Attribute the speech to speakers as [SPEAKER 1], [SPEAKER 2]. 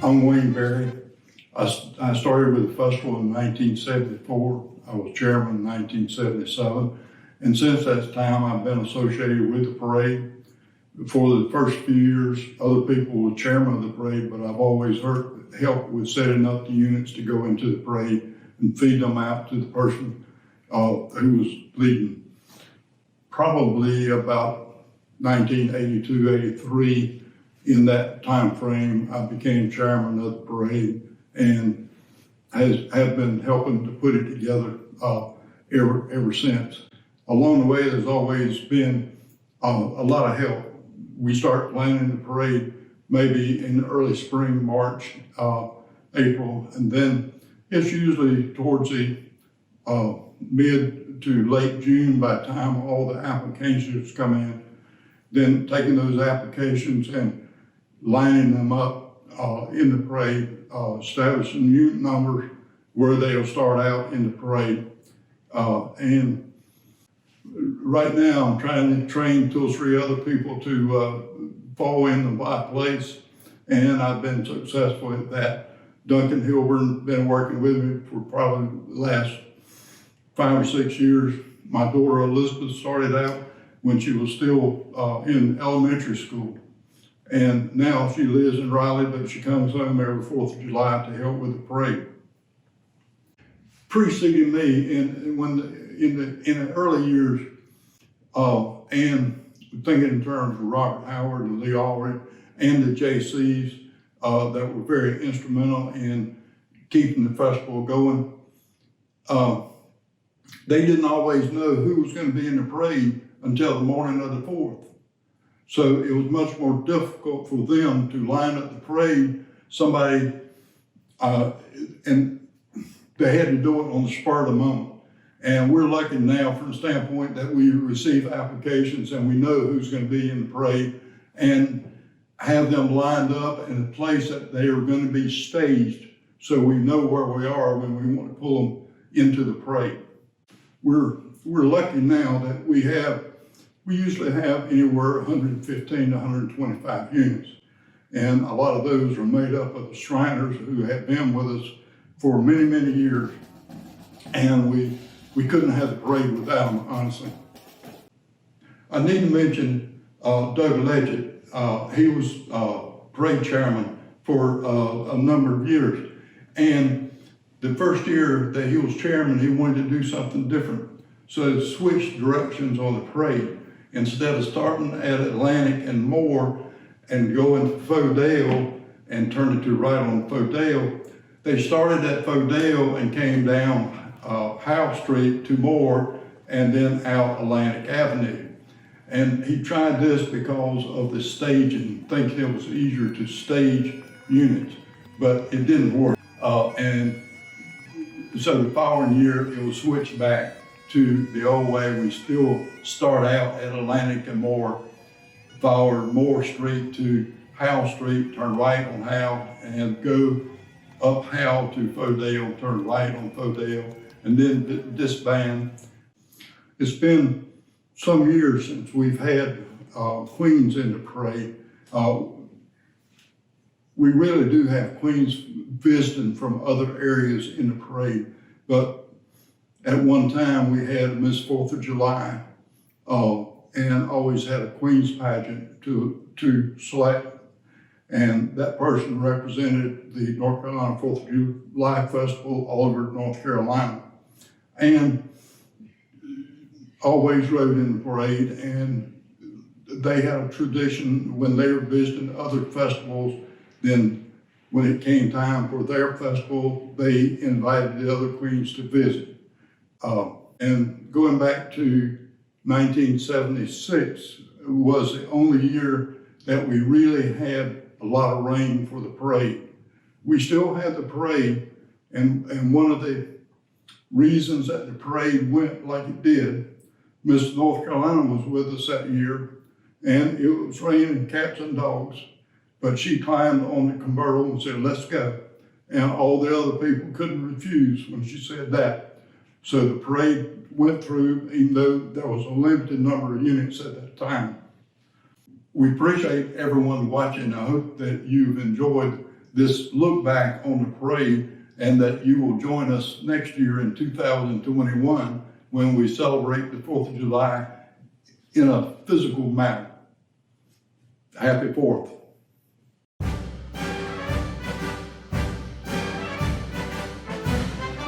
[SPEAKER 1] I'm Wayne Berry. I started with the festival in 1974. I was chairman in 1977. And since that time, I've been associated with the parade. For the first few years, other people were chairman of the parade, but I've always helped with setting up the units to go into the parade and feed them out to the person who was leading. Probably about 1982, 83, in that time frame, I became chairman of the parade and have been helping to put it together ever since. Along the way, there's always been a lot of help. We start planning the parade maybe in early spring, March, April, and then it's usually towards the mid to late June by the time all the applications come in. Then taking those applications and lining them up in the parade, establishing unit numbers where they'll start out in the parade. And right now I'm trying to train 2 or 3 other people to fall in my place, and I've been successful at that. Duncan Hilburn been working with me for probably the last 5 or 6 years. My daughter Elizabeth started out when she was still in elementary school. And now she lives in Raleigh, but she comes home every 4th of July to help with the parade. Preceding me in the early years, and thinking in terms of Robert Howard and Lee Allred and the JCs that were very instrumental in keeping the festival going, they didn't always know who was going to be in the parade until the morning of the 4th. So it was much more difficult for them to line up the parade. Somebody, and they had to do it on the spur of the moment. And we're lucky now from the standpoint that we receive applications and we know who's going to be in the parade and have them lined up in a place that they are going to be staged so we know where we are when we want to pull them into the parade. We're lucky now that we usually have anywhere 115 to 125 units. And a lot of those are made up of the Shriners who have been with us for many, many years. And we couldn't have the parade without them, honestly. I need to mention Doug Leggett. He was parade chairman for a number of years. And the first year that he was chairman, he wanted to do something different. So he switched directions on the parade. Instead of starting at Atlantic and Moore and going to Fodale and turned it to right on Fodale, they started at Fodale and came down Howell Street to Moore and then out Atlantic Avenue. And he tried this because of the staging, thinking it was easier to stage units, but it didn't work. And so the following year, it was switched back to the old way. We still start out at Atlantic and Moore, follow Moore Street to Howell Street, turn right on Howell, and go up Howell to Fodale, turn right on Fodale, and then disband. It's been some years since we've had Queens in the parade. We really do have Queens visiting from other areas in the parade, but at one time we had Miss 4th of July and always had a Queens pageant to select. And that person represented the North Carolina 4th of July Festival all over North Carolina. And always rode in the parade, and they had a tradition when they were visiting other festivals, then when it came time for their festival, they invited the other queens to visit. And going back to 1976 was the only year that we really had a lot of rain for the parade. We still had the parade, and one of the reasons that the parade went like it did, Miss North Carolina was with us that year, and it was raining cats and dogs, but she climbed on the convertible and said, "Let's go." And all the other people couldn't refuse when she said that. So the parade went through, even though there was a limited number of units at that time. We appreciate everyone watching. I hope that you've enjoyed this look back on the parade, and that you will join us next year in 2021 when we celebrate the 4th of July in a physical manner. Happy 4th.